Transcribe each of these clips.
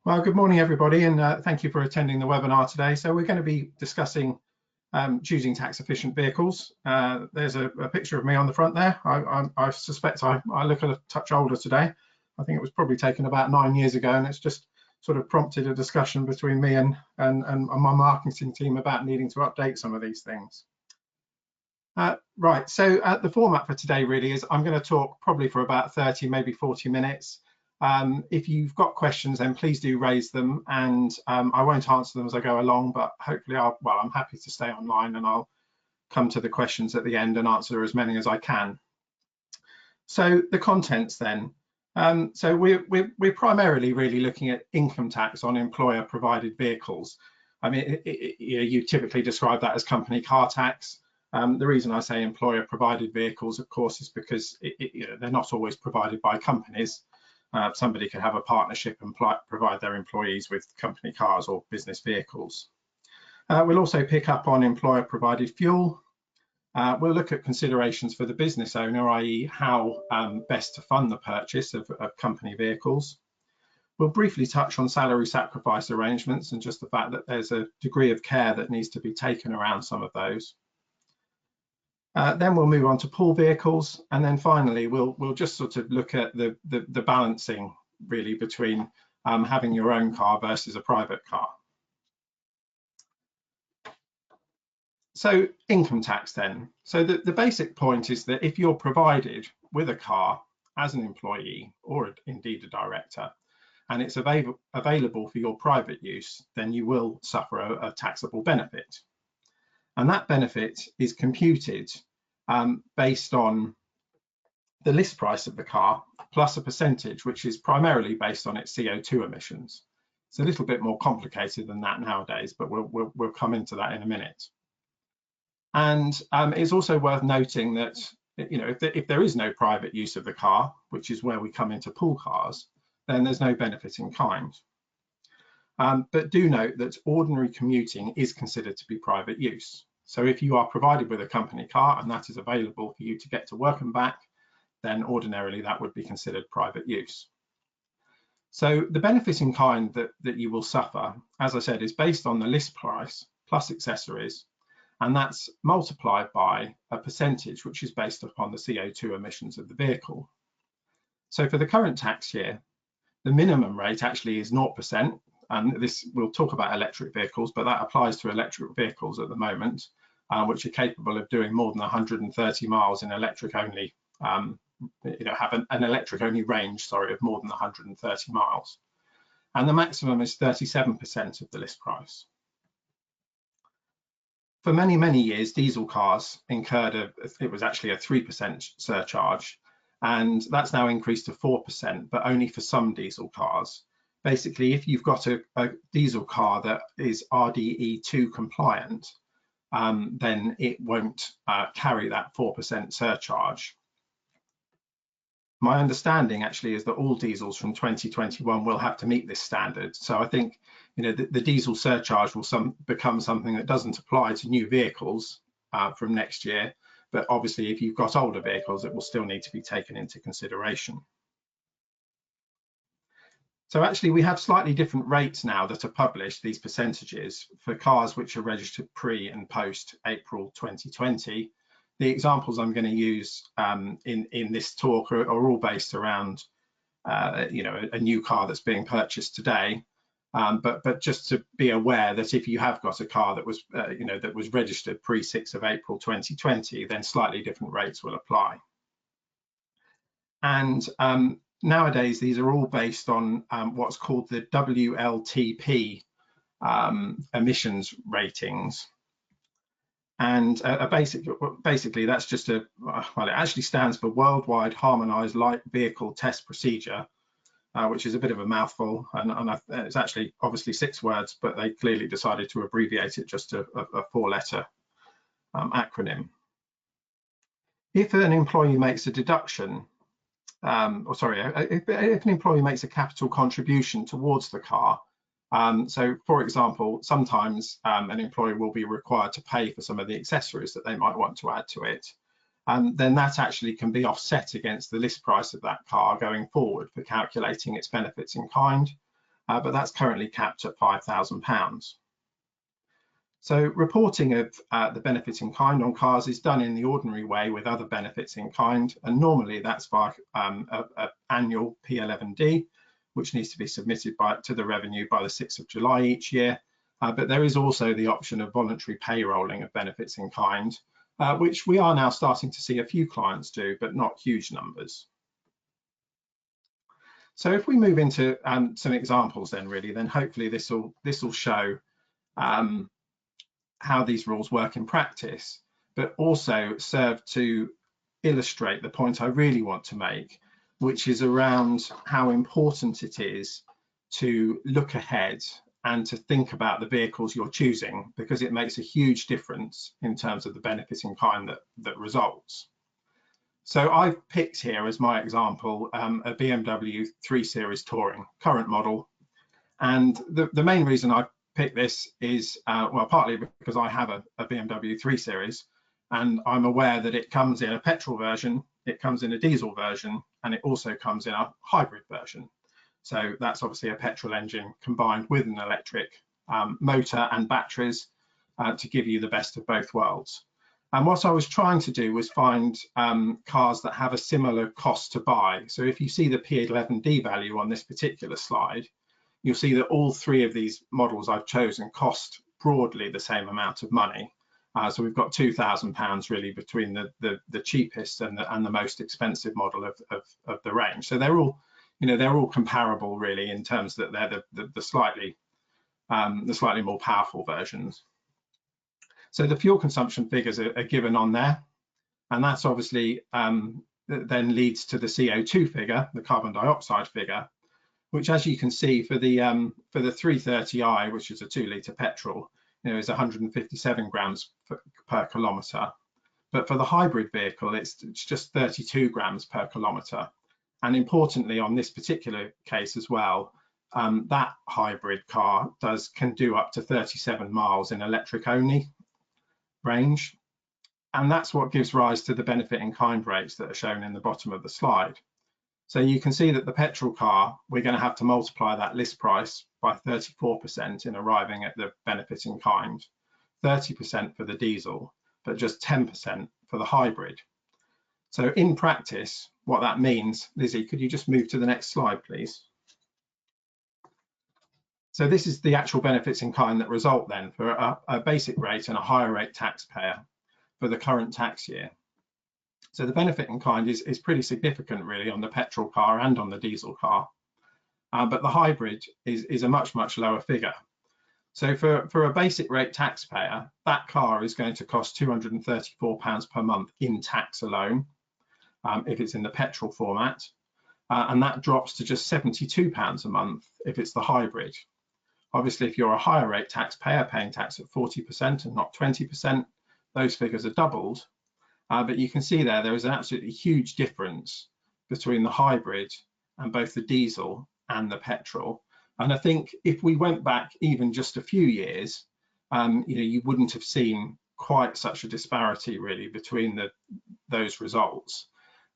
Well, good morning, everybody, and thank you for attending the webinar today. So we're going to be discussing choosing tax-efficient vehicles. There's a picture of me on the front there. I suspect I look a touch older today. I think it was probably taken about 9 years ago, and it's just sort of prompted a discussion between me and my marketing team about needing to update some of these things. Right, so the format for today really is I'm going to talk probably for about 30, maybe 40 minutes. If you've got questions, then please do raise them, and I won't answer them as I go along, but hopefully I'm happy to stay online and I'll come to the questions at the end and answer as many as I can. So the contents then. So we're primarily really looking at income tax on employer provided vehicles. I mean, you typically describe that as company car tax. The reason I say employer provided vehicles, of course, is because they're not always provided by companies. Somebody could have a partnership and provide their employees with company cars or business vehicles. We'll also pick up on employer provided fuel. We'll look at considerations for the business owner, i.e. how best to fund the purchase of company vehicles. We'll briefly touch on salary sacrifice arrangements and just the fact that there's a degree of care that needs to be taken around some of those. Then we'll move on to pool vehicles, and then finally we'll just sort of look at the balancing really between having your own car versus a private car. So income tax then. So the basic point is that if you're provided with a car as an employee or indeed a director, and it's available for your private use, then you will suffer a taxable benefit. And that benefit is computed based on the list price of the car plus a percentage, which is primarily based on its CO2 emissions. It's a little bit more complicated than that nowadays, but we'll come into that in a minute. And it's also worth noting that if there is no private use of the car, which is where we come into pool cars, then there's no benefit in kind. But do note that ordinary commuting is considered to be private use. So if you are provided with a company car and that is available for you to get to work and back, then ordinarily that would be considered private use. So the benefit in kind that you will suffer, as I said, is based on the list price plus accessories, and that's multiplied by a percentage which is based upon the CO2 emissions of the vehicle. So for the current tax year, the minimum rate actually is 0%. And this, we'll talk about electric vehicles, but that applies to electric vehicles at the moment, which are capable of doing more than 130 miles in electric only, have an electric only range, of more than 130 miles. And the maximum is 37% of the list price. For many, many years, diesel cars incurred it was actually a 3% surcharge, and that's now increased to 4%, but only for some diesel cars. Basically, if you've got a diesel car that is RDE2 compliant, then it won't carry that 4% surcharge. My understanding actually is that all diesels from 2021 will have to meet this standard. So I think the diesel surcharge will become something that doesn't apply to new vehicles from next year. But obviously, if you've got older vehicles, it will still need to be taken into consideration. So actually, we have slightly different rates now that are published, these percentages, for cars which are registered pre and post April 2020. The examples I'm going to use in this talk are all based around, a new car that's being purchased today. But just to be aware that if you have got a car that was, that was registered pre 6th of April 2020, then slightly different rates will apply. And nowadays, these are all based on what's called the WLTP emissions ratings. And basically, that's just it actually stands for Worldwide Harmonized Light Vehicle Test Procedure, which is a bit of a mouthful. And it's actually obviously 6 words, but they clearly decided to abbreviate it just to a 4-letter acronym. If an employee makes a deduction, if an employee makes a capital contribution towards the car, so for example, sometimes an employee will be required to pay for some of the accessories that they might want to add to it, then that actually can be offset against the list price of that car going forward for calculating its benefits in kind. but that's currently capped at £5,000. So reporting of the benefits in kind on cars is done in the ordinary way with other benefits in kind, and normally that's by an annual P11D, which needs to be submitted to the revenue by the 6th of July each year. But there is also the option of voluntary payrolling of benefits in kind, which we are now starting to see a few clients do, but not huge numbers. So if we move into some examples then hopefully this will show how these rules work in practice, but also serve to illustrate the point I really want to make, which is around how important it is to look ahead and to think about the vehicles you're choosing, because it makes a huge difference in terms of the benefit in kind that results. So I've picked here as my example a BMW 3 Series Touring, current model. And the main reason I picked this is, well, partly because I have a BMW 3 Series, and I'm aware that it comes in a petrol version, it comes in a diesel version, and it also comes in a hybrid version. So that's obviously a petrol engine combined with an electric motor and batteries to give you the best of both worlds. And what I was trying to do was find cars that have a similar cost to buy. So if you see the P11D value on this particular slide, you'll see that all three of these models I've chosen cost broadly the same amount of money. So we've got £2,000 really between the cheapest and the most expensive model of the range. So they're all, they're all comparable really in terms that they're the slightly more powerful versions. So the fuel consumption figures are given on there, and that's obviously then leads to the CO2 figure, the carbon dioxide figure, which, as you can see, for the 330i, which is a 2-litre petrol, is 157 grams per kilometre. But for the hybrid vehicle, it's just 32 grams per kilometre. And importantly, on this particular case as well, that hybrid car can do up to 37 miles in electric only range. And that's what gives rise to the benefit in kind rates that are shown in the bottom of the slide. So you can see that the petrol car, we're going to have to multiply that list price by 34% in arriving at the benefit in kind, 30% for the diesel, but just 10% for the hybrid. So in practice, what that means, Lizzie, could you just move to the next slide, please? So this is the actual benefits in kind that result then for a basic rate and a higher rate taxpayer for the current tax year. So the benefit in kind is pretty significant really on the petrol car and on the diesel car, but the hybrid is a much lower figure. So for a basic rate taxpayer, that car is going to cost £234 per month in tax alone, if it's in the petrol format, and that drops to just £72 a month if it's the hybrid. Obviously, if you're a higher rate taxpayer paying tax at 40% and not 20%, those figures are doubled. But you can see there is an absolutely huge difference between the hybrid and both the diesel and the petrol. And I think if we went back even just a few years, you wouldn't have seen quite such a disparity really between those results.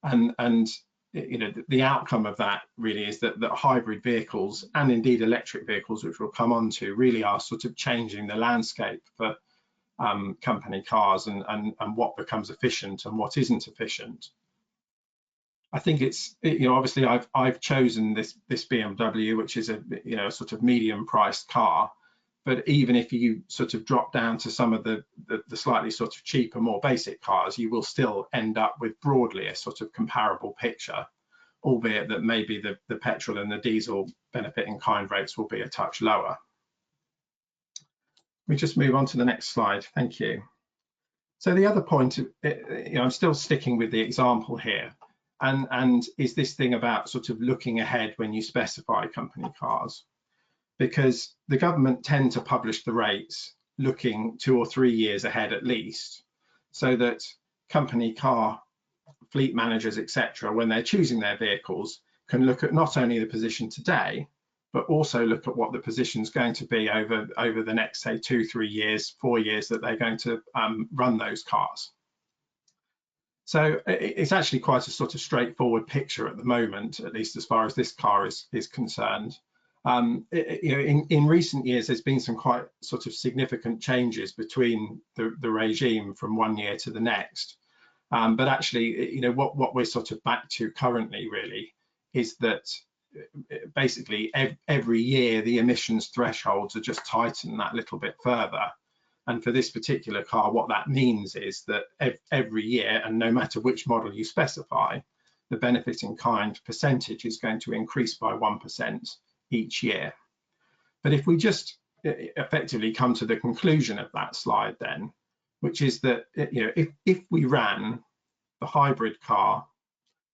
And the outcome of that really is that hybrid vehicles and indeed electric vehicles, which we'll come on to, really are sort of changing the landscape for company cars and what becomes efficient and what isn't efficient. I think it's, obviously I've chosen this BMW, which is a sort of medium priced car, but even if you sort of drop down to some of the slightly sort of cheaper, more basic cars, you will still end up with broadly a sort of comparable picture, albeit that maybe the petrol and the diesel benefit in kind rates will be a touch lower. We just move on to the next slide. Thank you. So the other point, I'm still sticking with the example here, and is this thing about sort of looking ahead when you specify company cars, because the government tend to publish the rates looking 2 or 3 years ahead at least, so that company car fleet managers, etc., when they're choosing their vehicles, can look at not only the position today, but also look at what the position is going to be over the next, say, 2, 3 years, 4 years that they're going to run those cars. So it's actually quite a sort of straightforward picture at the moment, at least as far as this car is concerned. In recent years, there's been some quite sort of significant changes between the regime from one year to the next. But actually, what we're sort of back to currently really is that basically every year the emissions thresholds are just tightened that little bit further. And for this particular car, what that means is that every year, and no matter which model you specify, the benefit in kind percentage is going to increase by 1% each year. But if we just effectively come to the conclusion of that slide then, which is that if we ran the hybrid car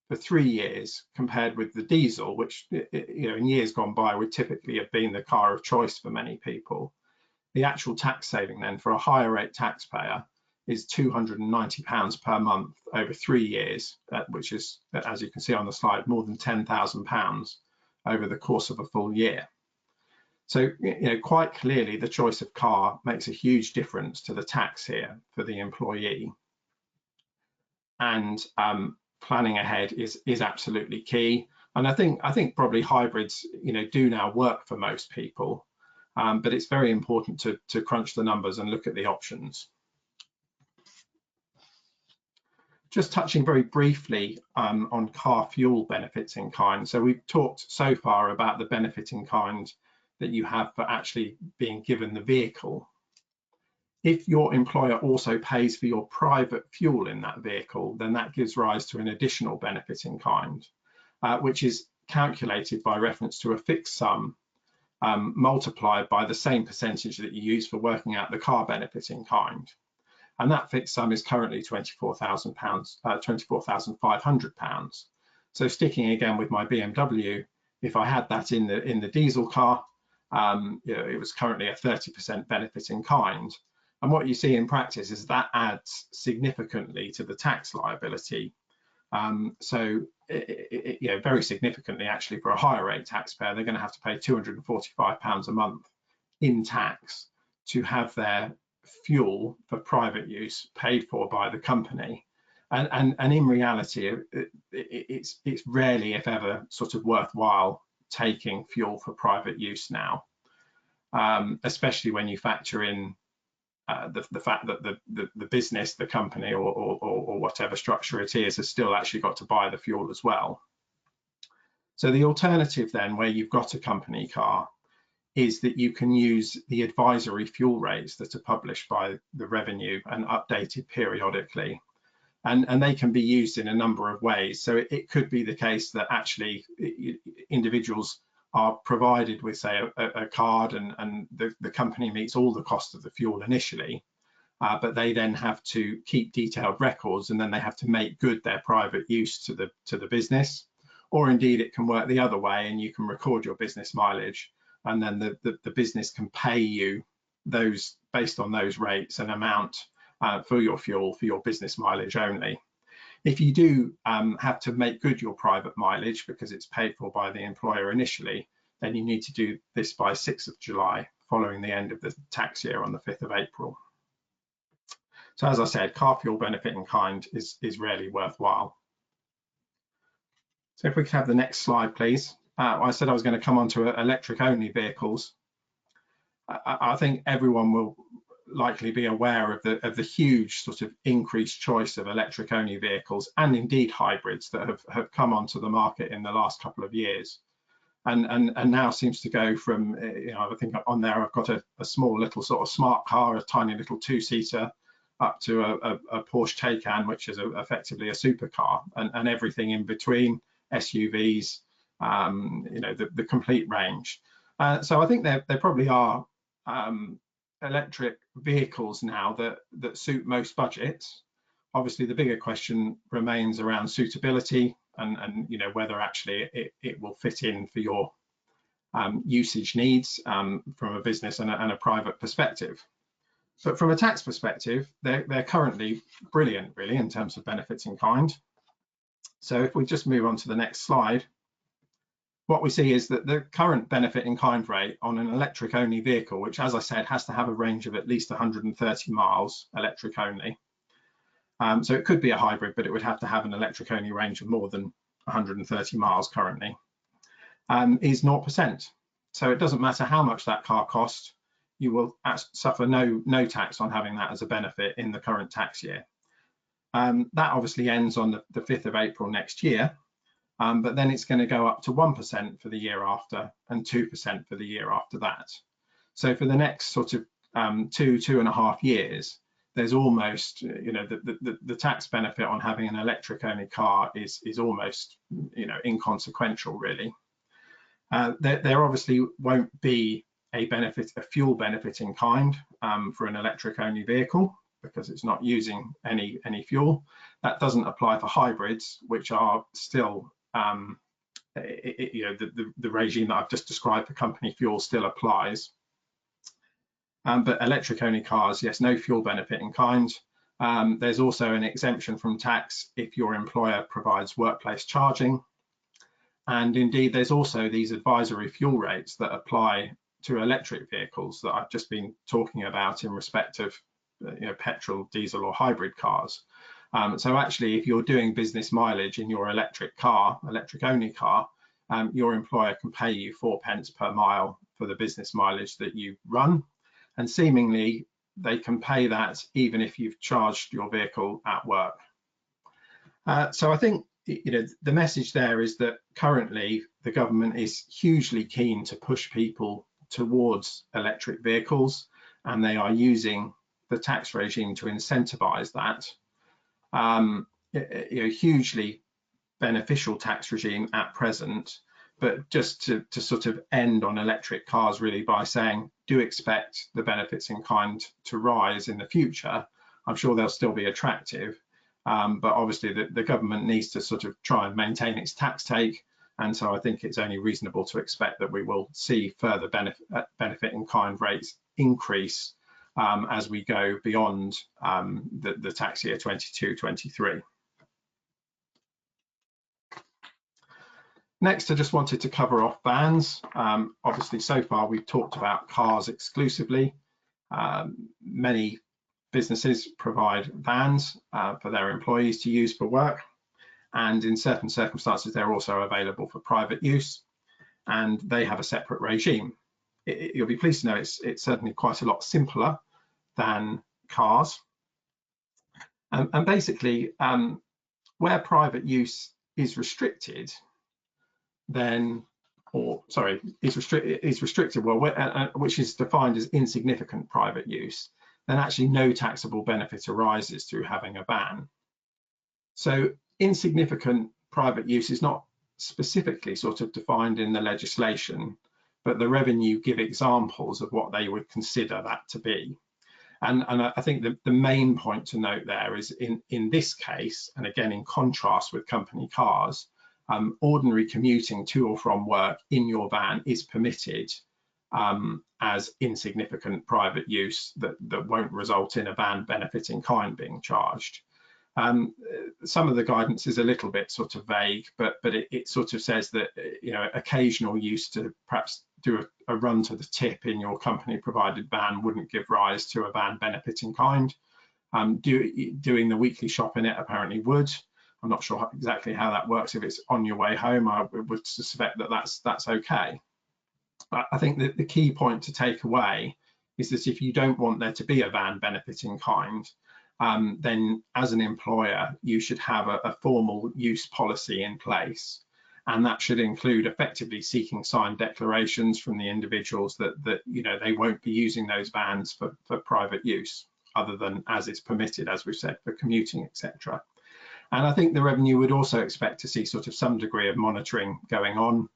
for 3 years compared with the diesel, which in years gone by would typically have been the car of choice for many people, the actual tax saving then for a higher rate taxpayer is £290 per month over 3 years, which is, as you can see on the slide, more than £10,000 over the course of a full year. So quite clearly the choice of car makes a huge difference to the tax here for the employee. And planning ahead is absolutely key. And I think probably hybrids do now work for most people. But it's very important to crunch the numbers and look at the options. Just touching very briefly on car fuel benefits in kind. So we've talked so far about the benefit in kind that you have for actually being given the vehicle. If your employer also pays for your private fuel in that vehicle, then that gives rise to an additional benefit in kind, which is calculated by reference to a fixed sum multiplied by the same percentage that you use for working out the car benefit in kind. And that fixed sum is currently £24,000, £24,500. So sticking again with my BMW, if I had that in the diesel car, it was currently a 30% benefit in kind. And what you see in practice is that adds significantly to the tax liability. Very significantly actually for a higher rate taxpayer, they're going to have to pay £245 a month in tax to have their fuel for private use paid for by the company. And in reality, it's rarely, if ever, sort of worthwhile taking fuel for private use now, especially when you factor in the fact that the business, the company, or whatever structure it is, has still actually got to buy the fuel as well. So the alternative then, where you've got a company car, is that you can use the advisory fuel rates that are published by the Revenue and updated periodically. And they can be used in a number of ways. So it could be the case that actually individuals are provided with, say, a card, and the company meets all the cost of the fuel initially, but they then have to keep detailed records, and then they have to make good their private use to the business. Or indeed it can work the other way, and you can record your business mileage, and then the business can pay you those, based on those rates, an amount for your fuel for your business mileage only. If you do have to make good your private mileage because it's paid for by the employer initially, then you need to do this by 6th of July, following the end of the tax year on the 5th of April. So as I said, car fuel benefit in kind is rarely worthwhile. So if we could have the next slide, please. I said I was going to come on to electric only vehicles. I think everyone will likely be aware of the huge sort of increased choice of electric only vehicles, and indeed hybrids, that have come onto the market in the last couple of years, and now seems to go from I think on there I've got a small little sort of smart car, a tiny little 2-seater, up to a Porsche Taycan, which is effectively a supercar, and everything in between, SUVs, the complete range. So I think there probably are electric vehicles now that suit most budgets. Obviously the bigger question remains around suitability and whether actually it will fit in for your usage needs from a business and a private perspective. But from a tax perspective, they're currently brilliant, really, in terms of benefits in kind. So if we just move on to the next slide, what we see is that the current benefit in kind rate on an electric only vehicle, which, as I said, has to have a range of at least 130 miles, electric only. So it could be a hybrid, but it would have to have an electric only range of more than 130 miles currently, is 0%. So it doesn't matter how much that car cost, you will suffer no tax on having that as a benefit in the current tax year. That obviously ends on the 5th of April next year, but then it's going to go up to 1% for the year after and 2% for the year after that. So for the next sort of 2.5 years, there's almost, the tax benefit on having an electric only car is almost, inconsequential really. There obviously won't be a fuel benefit in kind for an electric only vehicle because it's not using any fuel. That doesn't apply for hybrids, which are still, the regime that I've just described for company fuel still applies. But electric only cars, yes, no fuel benefit in kind. There's also an exemption from tax if your employer provides workplace charging. And indeed, there's also these advisory fuel rates that apply to electric vehicles that I've just been talking about in respect of petrol, diesel or hybrid cars. So actually, if you're doing business mileage in your electric only car, your employer can pay you 4p per mile for the business mileage that you run. And seemingly, they can pay that even if you've charged your vehicle at work. So I think the message there is that currently the government is hugely keen to push people towards electric vehicles, and they are using the tax regime to incentivize that. Hugely beneficial tax regime at present, but just to sort of end on electric cars really by saying, do expect the benefits in kind to rise in the future. I'm sure they'll still be attractive, but obviously the government needs to sort of try and maintain its tax take. And so I think it's only reasonable to expect that we will see further benefit in kind rates increase as we go beyond the tax year 22-23. Next, I just wanted to cover off vans. Obviously, so far we've talked about cars exclusively. Many businesses provide vans for their employees to use for work. And in certain circumstances, they're also available for private use, and they have a separate regime. You'll be pleased to know it's certainly quite a lot simpler than cars. And basically, where private use is restricted, then, is restricted, which is defined as insignificant private use, then actually no taxable benefit arises through having a van. So insignificant private use is not specifically sort of defined in the legislation, but the revenue give examples of what they would consider that to be. And I think the main point to note there is in this case, and again in contrast with company cars, ordinary commuting to or from work in your van is permitted as insignificant private use that won't result in a van benefit in kind being charged. Some of the guidance is a little bit sort of vague, but it sort of says that occasional use to perhaps do a run to the tip in your company provided van wouldn't give rise to a van benefit in kind. Doing the weekly shop in it apparently would. I'm not sure exactly how that works. If it's on your way home, I would suspect that that's okay. But I think that the key point to take away is that if you don't want there to be a van benefit in kind, then as an employer, you should have a formal use policy in place. And that should include effectively seeking signed declarations from the individuals that they won't be using those vans for private use, other than as is permitted, as we've said, for commuting, etc. And I think the revenue would also expect to see sort of some degree of monitoring going on.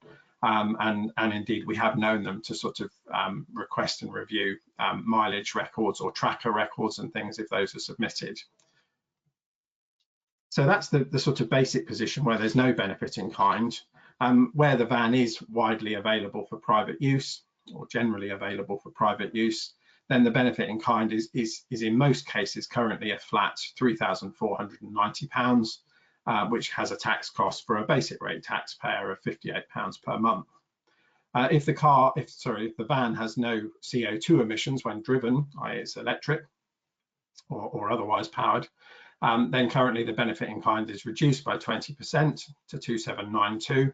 And indeed, we have known them to sort of request and review mileage records or tracker records and things if those are submitted. So that's the sort of basic position where there's no benefit in kind. Where the van is widely available for private use or generally available for private use, then the benefit in kind is in most cases currently a flat £3,490. Which has a tax cost for a basic rate taxpayer of £58 per month. If the van has no CO2 emissions when driven, i.e. it's electric or otherwise powered, then currently the benefit in kind is reduced by 20% to 2,792.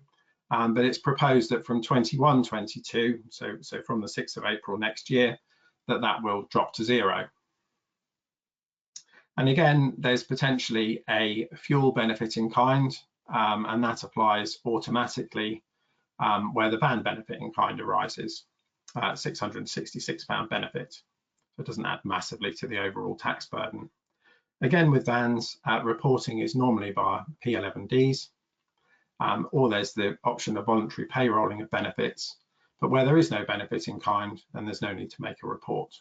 but it's proposed that from 21-22, so from the 6th of April next year, that will drop to 0. And again, there's potentially a fuel benefit in kind, and that applies automatically where the van benefit in kind arises, £666 benefit. So it doesn't add massively to the overall tax burden. Again, with vans, reporting is normally via P11Ds, or there's the option of voluntary payrolling of benefits, but where there is no benefit in kind, then there's no need to make a report.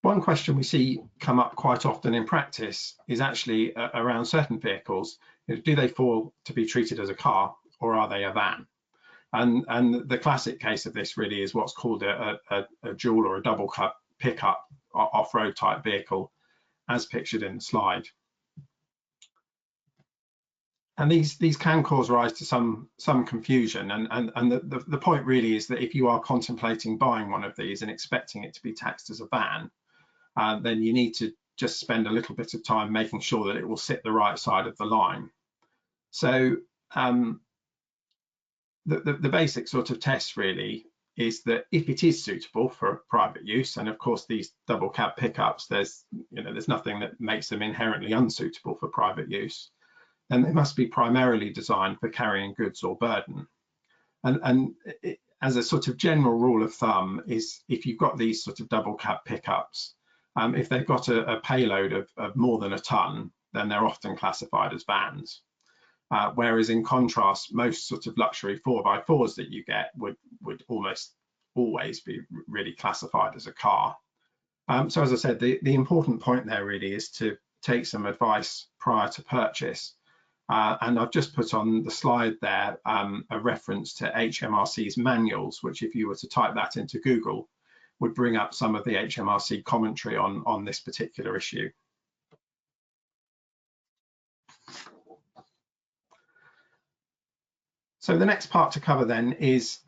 One question we see come up quite often in practice is actually around certain vehicles. Do they fall to be treated as a car, or are they a van? And the classic case of this really is what's called a dual or a double cab pickup off-road type vehicle, as pictured in the slide. And these can cause rise to some confusion, and the point really is that if you are contemplating buying one of these and expecting it to be taxed as a van, then you need to just spend a little bit of time making sure that it will sit the right side of the line. So the basic sort of test really is that if it is suitable for private use, and of course these double cab pickups, there's nothing that makes them inherently unsuitable for private use, then they must be primarily designed for carrying goods or burden. And as a sort of general rule of thumb is, if you've got these sort of double cab pickups, if they've got a payload of more than a ton, then they're often classified as vans. Whereas in contrast, most sort of luxury 4x4s that you get would almost always be really classified as a car. So as I said, the important point there really is to take some advice prior to purchase. And I've just put on the slide there a reference to HMRC's manuals, which if you were to type that into Google, would bring up some of the HMRC commentary on this particular issue. So the next part to cover then is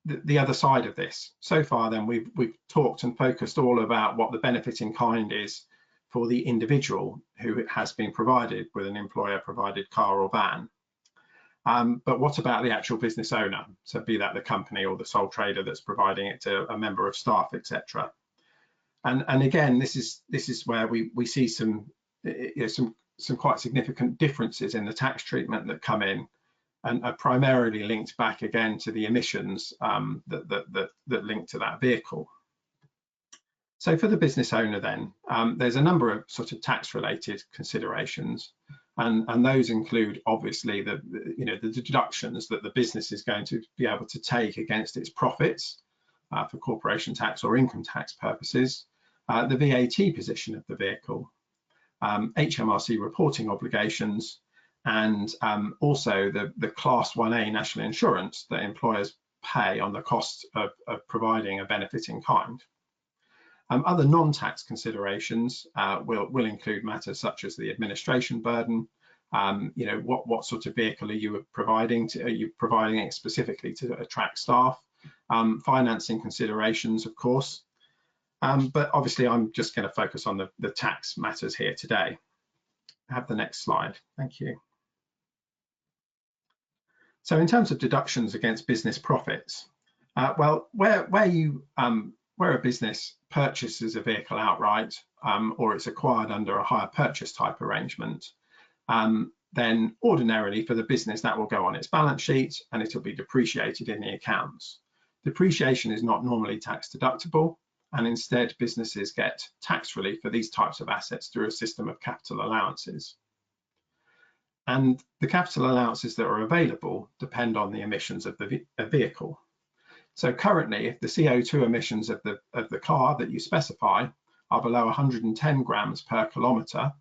the other side of this. So far then we've talked and focused all about what the benefit in kind is for the individual who has been provided with an employer provided car or van. But what about the actual business owner? So be that the company or the sole trader that's providing it to a member of staff, etc. And again, this is where we see some quite significant differences in the tax treatment that come in, and are primarily linked back again to the emissions that link to that vehicle. So for the business owner then, there's a number of sort of tax related considerations, and those include obviously the deductions that the business is going to be able to take against its profits for corporation tax or income tax purposes, the VAT position of the vehicle, HMRC reporting obligations, and also the Class 1A national insurance that employers pay on the cost of providing a benefit in kind. Other non-tax considerations will include matters such as the administration burden. What sort of vehicle are you providing? Are you providing it specifically to attract staff? Financing considerations, of course. But obviously, I'm just going to focus on the tax matters here today. Have the next slide. Thank you. So in terms of deductions against business profits, well, where a business purchases a vehicle outright, or it's acquired under a hire purchase type arrangement, then ordinarily for the business that will go on its balance sheet and it will be depreciated in the accounts. Depreciation is not normally tax deductible, and instead businesses get tax relief for these types of assets through a system of capital allowances. And the capital allowances that are available depend on the emissions of the vehicle. So currently, if the CO2 emissions of the car that you specify are below 110 grams per kilometre,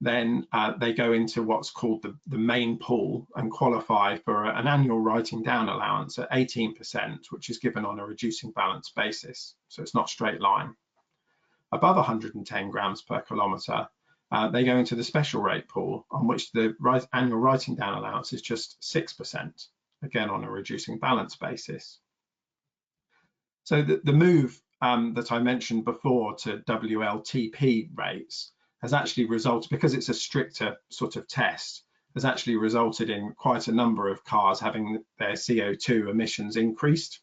then they go into what's called the main pool and qualify for an annual writing down allowance at 18%, which is given on a reducing balance basis. So it's not straight line. Above 110 grams per kilometre, they go into the special rate pool, on which the annual writing down allowance is just 6%, again on a reducing balance basis. So the move that I mentioned before to WLTP rates has actually resulted, because it's a stricter sort of test, has actually resulted in quite a number of cars having their CO2 emissions increased.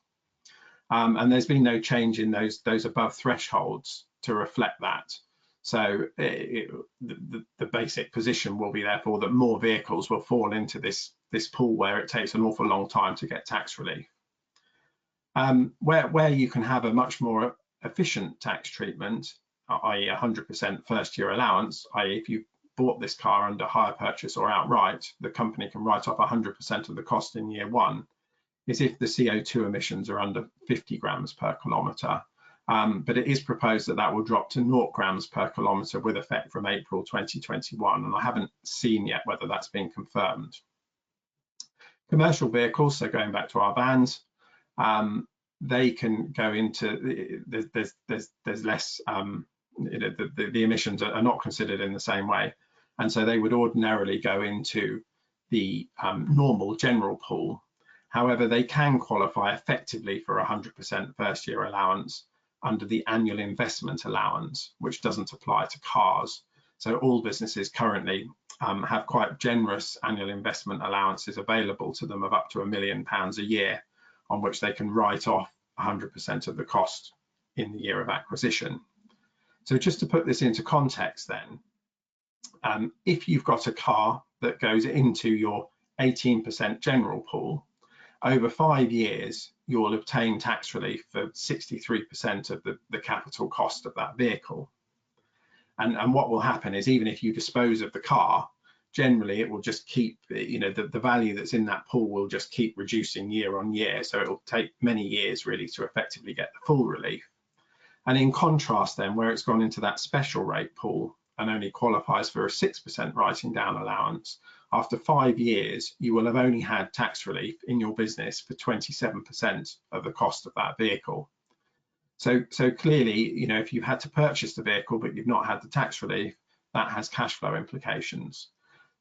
And there's been no change in those above thresholds to reflect that. So the basic position will be therefore that more vehicles will fall into this pool where it takes an awful long time to get tax relief. Where you can have a much more efficient tax treatment, i.e. 100% first year allowance, i.e. if you bought this car under hire purchase or outright, the company can write off 100% of the cost in year one, is if the CO2 emissions are under 50 grams per kilometre. But it is proposed that that will drop to 0 grams per kilometre with effect from April 2021, and I haven't seen yet whether that's been confirmed. Commercial vehicles, so going back to our vans, they can go into, there's less, the emissions are not considered in the same way, and so they would ordinarily go into the normal general pool. However, they can qualify effectively for 100% first year allowance under the annual investment allowance, which doesn't apply to cars. So all businesses currently have quite generous annual investment allowances available to them of up to £1 million a year, on which they can write off 100% of the cost in the year of acquisition. So just to put this into context then, if you've got a car that goes into your 18% general pool, over 5 years, you'll obtain tax relief for 63% of the capital cost of that vehicle. And what will happen is, even if you dispose of the car, generally it will just keep, the value that's in that pool will just keep reducing year on year. So it will take many years really to effectively get the full relief. And in contrast then, where it's gone into that special rate pool and only qualifies for a 6% writing down allowance, after 5 years, you will have only had tax relief in your business for 27% of the cost of that vehicle. So clearly, if you've had to purchase the vehicle but you've not had the tax relief, that has cash flow implications.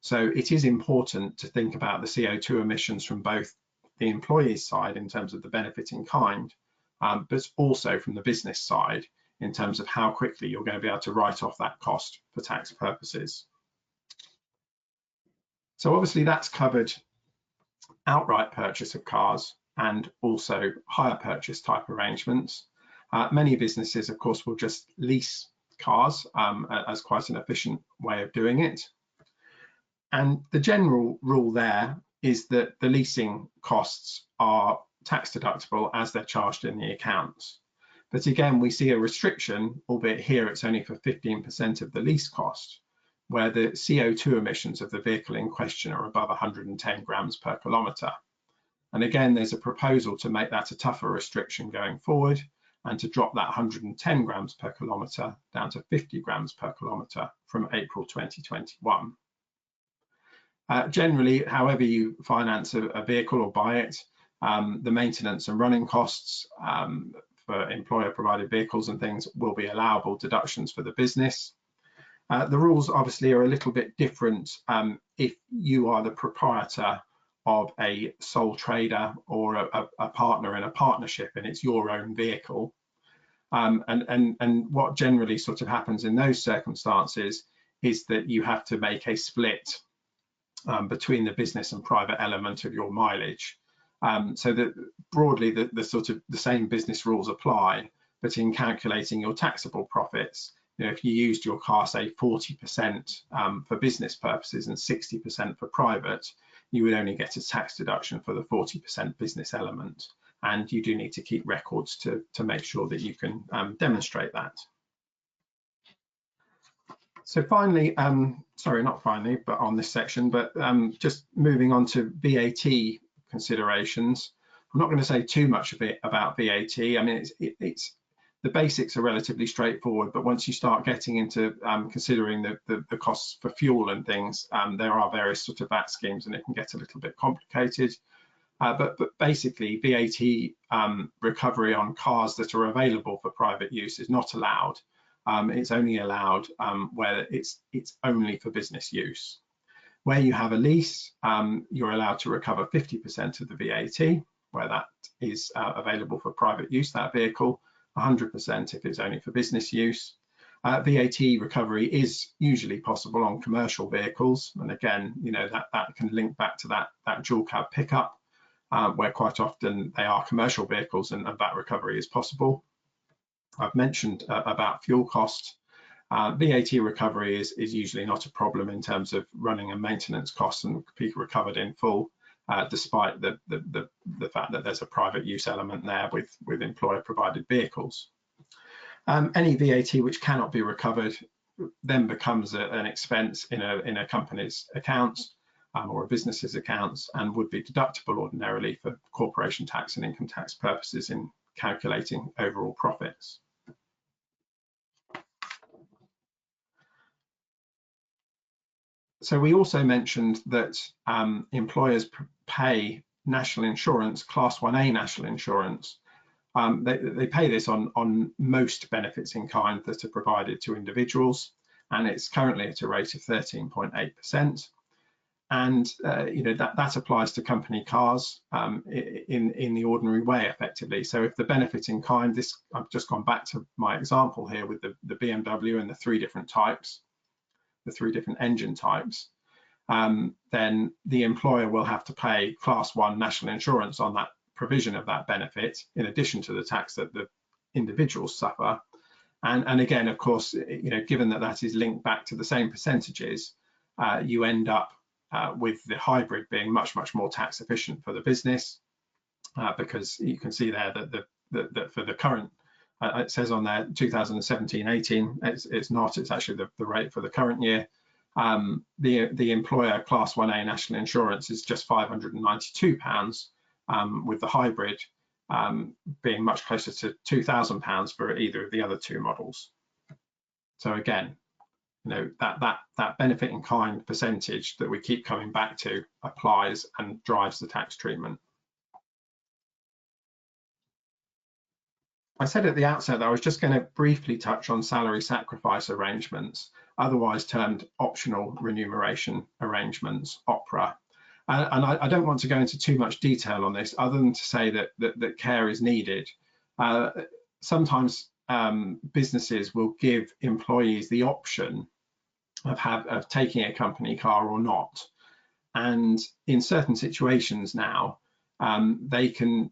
So it is important to think about the CO2 emissions from both the employee's side in terms of the benefit in kind, but also from the business side in terms of how quickly you're going to be able to write off that cost for tax purposes. So obviously that's covered outright purchase of cars and also hire purchase type arrangements. Many businesses, of course, will just lease cars as quite an efficient way of doing it. And the general rule there is that the leasing costs are tax deductible as they're charged in the accounts. But again, we see a restriction, albeit here it's only for 15% of the lease cost, where the CO2 emissions of the vehicle in question are above 110 grams per kilometre. And again, there's a proposal to make that a tougher restriction going forward and to drop that 110 grams per kilometre down to 50 grams per kilometre from April 2021. Generally, however you finance a vehicle or buy it, the maintenance and running costs for employer provided vehicles and things will be allowable deductions for the business. The rules obviously are a little bit different if you are the proprietor of a sole trader or a partner in a partnership and it's your own vehicle. And what generally sort of happens in those circumstances is that you have to make a split between the business and private element of your mileage. So that broadly the sort of the same business rules apply, but in calculating your taxable profits, if you used your car, say 40% for business purposes and 60% for private, you would only get a tax deduction for the 40% business element. And you do need to keep records to make sure that you can demonstrate that. So finally, sorry, not finally, but on this section, but just moving on to VAT considerations. I'm not going to say too much of it about VAT. I mean, it's the basics are relatively straightforward, but once you start getting into considering the costs for fuel and things, there are various sort of VAT schemes and it can get a little bit complicated. But basically, VAT recovery on cars that are available for private use is not allowed. It's only allowed where it's only for business use. Where you have a lease, you're allowed to recover 50% of the VAT, where that is available for private use, that vehicle, 100% if it's only for business use. VAT recovery is usually possible on commercial vehicles, and again, that can link back to that dual cab pickup, where quite often they are commercial vehicles and VAT recovery is possible. I've mentioned about fuel cost. VAT recovery is usually not a problem in terms of running and maintenance costs and be recovered in full, despite the fact that there's a private use element there with employer provided vehicles. Any VAT which cannot be recovered then becomes an expense in a company's accounts or a business's accounts, and would be deductible ordinarily for corporation tax and income tax purposes in calculating overall profits. So we also mentioned that employers pay national insurance, Class 1A national insurance. They pay this on most benefits in kind that are provided to individuals, and it's currently at a rate of 13.8%. And that applies to company cars in the ordinary way, effectively. So if the benefit in kind, I've just gone back to my example here with the BMW and the three different types, the three different engine types, then the employer will have to pay Class 1 national insurance on that provision of that benefit, in addition to the tax that the individuals suffer. And again, of course, given that is linked back to the same percentages, you end up with the hybrid being much more tax efficient for the business, because you can see there that for the current, it says on there 2017-18, it's not, it's actually the rate for the current year. The employer Class 1A national insurance is just £592, with the hybrid being much closer to £2,000 for either of the other two models. So again, that benefit in kind percentage that we keep coming back to applies and drives the tax treatment. I said at the outset that I was just going to briefly touch on salary sacrifice arrangements, otherwise termed optional remuneration arrangements, OPRA. And I don't want to go into too much detail on this, other than to say that care is needed. Sometimes businesses will give employees the option of taking a company car or not, and in certain situations now, they can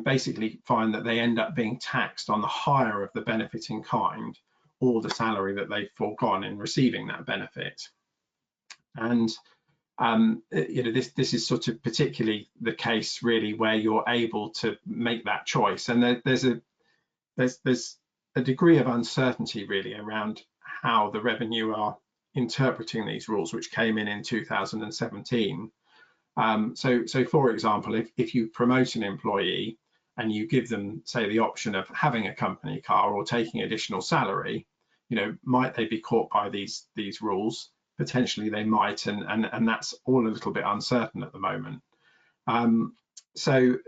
basically find that they end up being taxed on the hire of the benefit in kind or the salary that they've foregone in receiving that benefit. And this is sort of particularly the case really where you're able to make that choice, and there's a degree of uncertainty really around how the revenue are interpreting these rules, which came in 2017. So for example, if you promote an employee and you give them, say, the option of having a company car or taking additional salary, might they be caught by these rules? Potentially they might, and that's all a little bit uncertain at the moment. So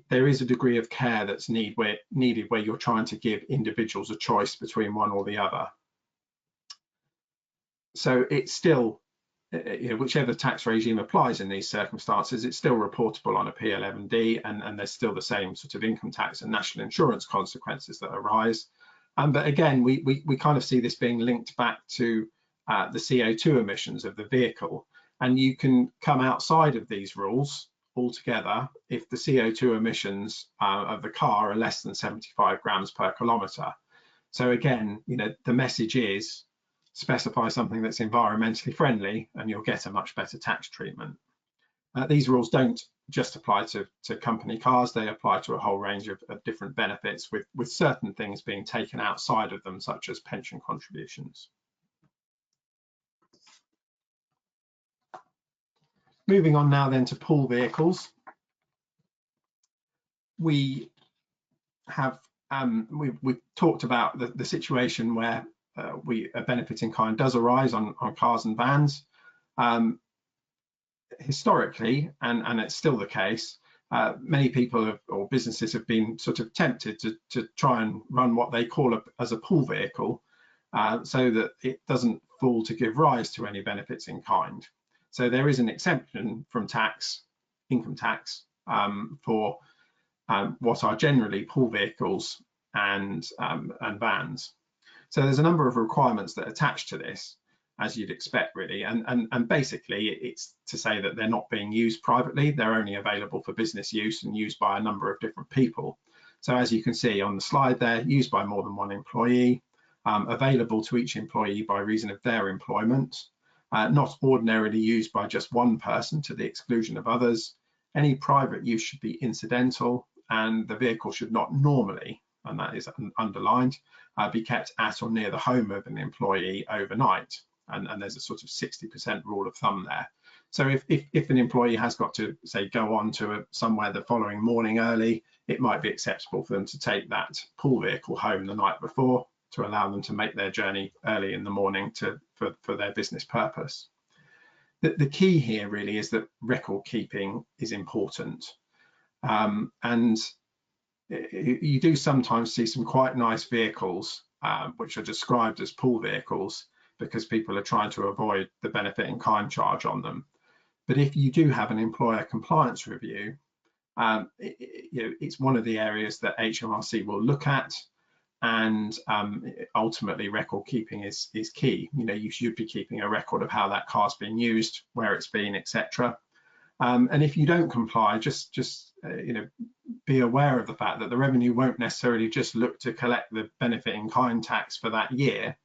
there is a degree of care that's needed where you're trying to give individuals a choice between one or the other. So it's still, whichever tax regime applies in these circumstances, it's still reportable on a P11D, and there's still the same sort of income tax and national insurance consequences that arise. But again, we kind of see this being linked back to the CO2 emissions of the vehicle, and you can come outside of these rules altogether if the CO2 emissions of the car are less than 75 grams per kilometre. So again, the message is specify something that's environmentally friendly and you'll get a much better tax treatment. These rules don't just apply to company cars, they apply to a whole range of different benefits, with certain things being taken outside of them, such as pension contributions. Moving on now then to pool vehicles. We have we've talked about the situation where a benefit in kind does arise on cars and vans. Historically, and it's still the case, many people or businesses have been sort of tempted to try and run what they call as a pool vehicle, so that it doesn't fall to give rise to any benefits in kind. So there is an exemption from income tax, for what are generally pool vehicles and vans. So there's a number of requirements that attach to this, as you'd expect, really. And basically, it's to say that they're not being used privately. They're only available for business use and used by a number of different people. So as you can see on the slide there, used by more than one employee, available to each employee by reason of their employment, not ordinarily used by just one person to the exclusion of others. Any private use should be incidental, and the vehicle should not normally, and that is underlined, be kept at or near the home of an employee overnight. And there's a sort of 60% rule of thumb there. So if an employee has got to, say, go on to somewhere the following morning early, it might be acceptable for them to take that pool vehicle home the night before to allow them to make their journey early in the morning for their business purpose. The key here really is that record keeping is important. And you do sometimes see some quite nice vehicles which are described as pool vehicles because people are trying to avoid the benefit in kind charge on them. But if you do have an employer compliance review, it's one of the areas that HMRC will look at, and ultimately record keeping is key. You should be keeping a record of how that car's been used, where it's been, etc. And if you don't comply, just be aware of the fact that the revenue won't necessarily just look to collect the benefit in kind tax for that year.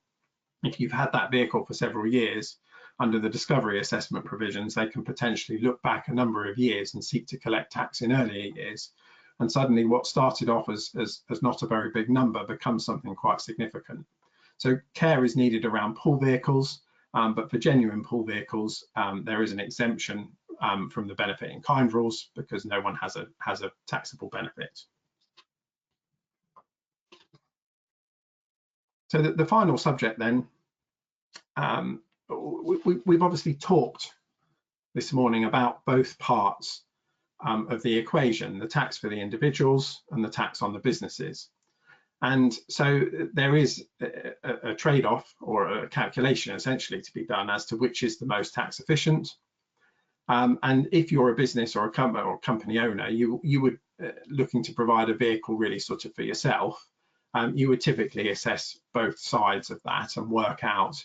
If you've had that vehicle for several years, under the discovery assessment provisions, they can potentially look back a number of years and seek to collect tax in earlier years. And suddenly what started off as not a very big number becomes something quite significant. So care is needed around pool vehicles, but for genuine pool vehicles, there is an exemption from the benefit in kind rules because no one has a taxable benefit. So the final subject then, we've obviously talked this morning about both parts of the equation, the tax for the individuals and the tax on the businesses. And so there is a trade-off or a calculation essentially to be done as to which is the most tax efficient. And if you're a business or a company owner, you would looking to provide a vehicle really sort of for yourself. You would typically assess both sides of that and work out,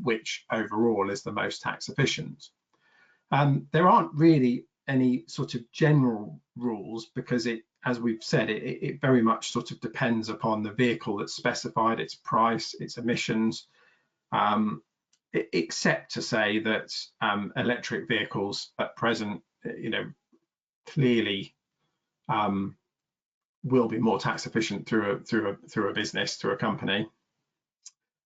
which overall is the most tax efficient. There aren't really any sort of general rules because as we've said, it very much sort of depends upon the vehicle that's specified, its price, its emissions, except to say that electric vehicles at present, clearly will be more tax efficient through a business, through a company,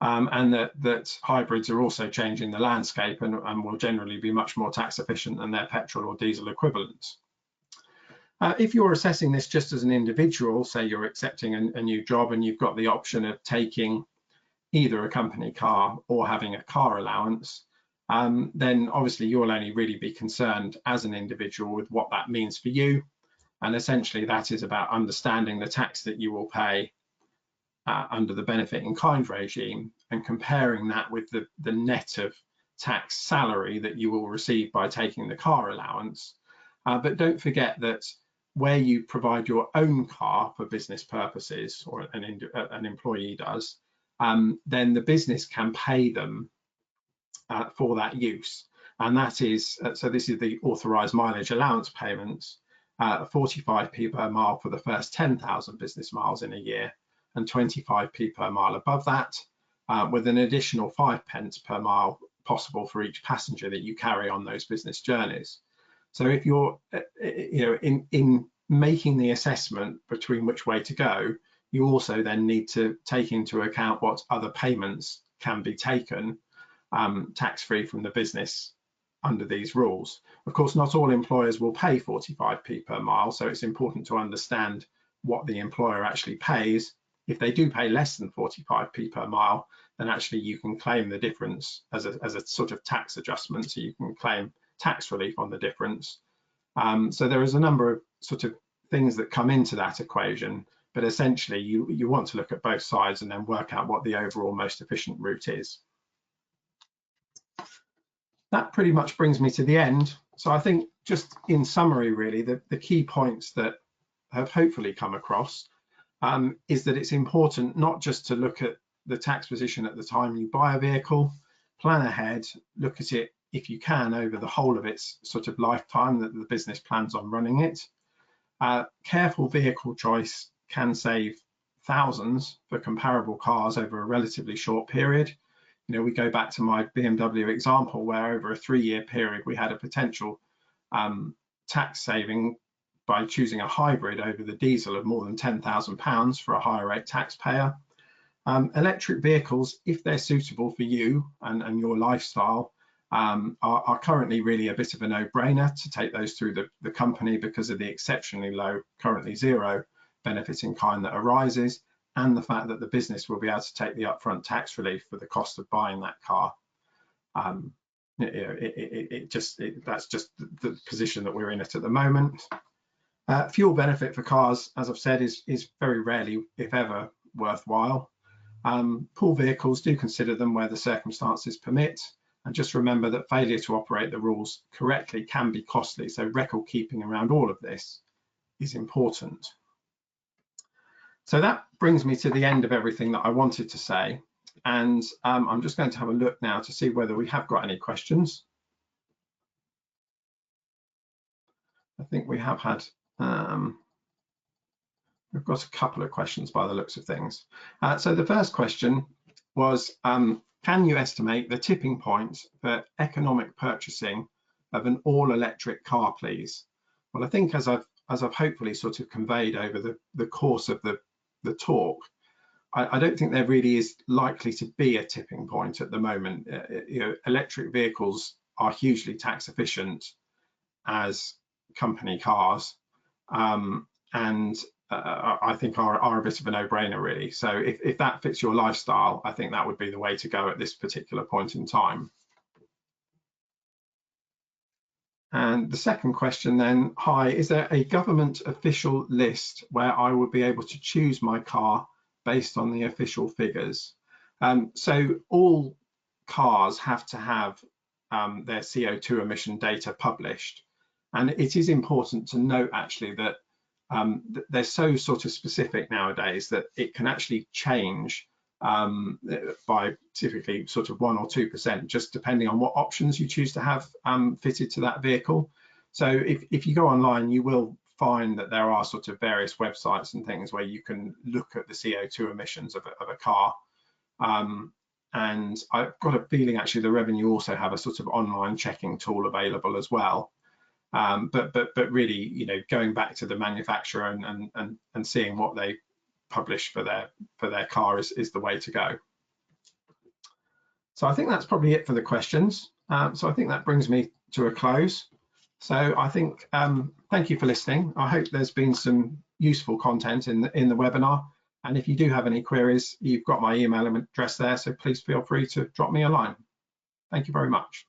and that hybrids are also changing the landscape and will generally be much more tax efficient than their petrol or diesel equivalents. If you're assessing this just as an individual, say you're accepting a new job and you've got the option of taking either a company car or having a car allowance, then obviously you'll only really be concerned as an individual with what that means for you. And essentially that is about understanding the tax that you will pay under the benefit in kind regime and comparing that with the net of tax salary that you will receive by taking the car allowance. But don't forget that where you provide your own car for business purposes, or an employee does, then the business can pay them for that use. And that is, so this is the authorised mileage allowance payments, 45p per mile for the first 10,000 business miles in a year, and 25p per mile above that, with an additional 5 pence per mile possible for each passenger that you carry on those business journeys. So if you're, in making the assessment between which way to go, you also then need to take into account what other payments can be taken tax-free from the business under these rules. Of course, not all employers will pay 45p per mile, so it's important to understand what the employer actually pays. If they do pay less than 45p per mile, then actually you can claim the difference as a sort of tax adjustment, so you can claim tax relief on the difference. So there is a number of sort of things that come into that equation, but essentially you want to look at both sides and then work out what the overall most efficient route is. That pretty much brings me to the end. So I think just in summary, really, the key points that have hopefully come across is that it's important not just to look at the tax position at the time you buy a vehicle, plan ahead, look at it if you can over the whole of its sort of lifetime that the business plans on running it. Careful vehicle choice can save thousands for comparable cars over a relatively short period. You know, we go back to my BMW example where over a 3-year period we had a potential tax saving by choosing a hybrid over the diesel of more than £10,000 for a higher rate taxpayer. Electric vehicles, if they're suitable for you and your lifestyle, are currently really a bit of a no-brainer to take those through the company because of the exceptionally low, currently zero benefit in kind that arises, and the fact that the business will be able to take the upfront tax relief for the cost of buying that car. That's just the position that we're in at the moment. Fuel benefit for cars, as I've said, is very rarely, if ever, worthwhile. Pool vehicles, do consider them where the circumstances permit, and just remember that failure to operate the rules correctly can be costly, so record keeping around all of this is important. So that brings me to the end of everything that I wanted to say, and I'm just going to have a look now to see whether we have got any questions. I think we have had we've got a couple of questions by the looks of things. So the first question was, can you estimate the tipping point for economic purchasing of an all-electric car, please? Well, I think as I've hopefully sort of conveyed over the course of the talk, I don't think there really is likely to be a tipping point at the moment. You know, electric vehicles are hugely tax efficient as company cars, and I think are a bit of a no-brainer really. So if that fits your lifestyle, I think that would be the way to go at this particular point in time. And the second question then, hi, is there a government official list where I would be able to choose my car based on the official figures? So all cars have to have their CO2 emission data published. And it is important to note actually that they're so sort of specific nowadays that it can actually change by typically sort of 1 or 2%, just depending on what options you choose to have fitted to that vehicle. So if you go online, you will find that there are sort of various websites and things where you can look at the CO2 emissions of a car. And I've got a feeling actually the Revenue also have a sort of online checking tool available as well. But really, you know, going back to the manufacturer and seeing what they publish for their car is the way to go. So I think that's probably it for the questions. So I think that brings me to a close. So I think thank you for listening. I hope there's been some useful content in the webinar. And if you do have any queries, you've got my email address there. So please feel free to drop me a line. Thank you very much.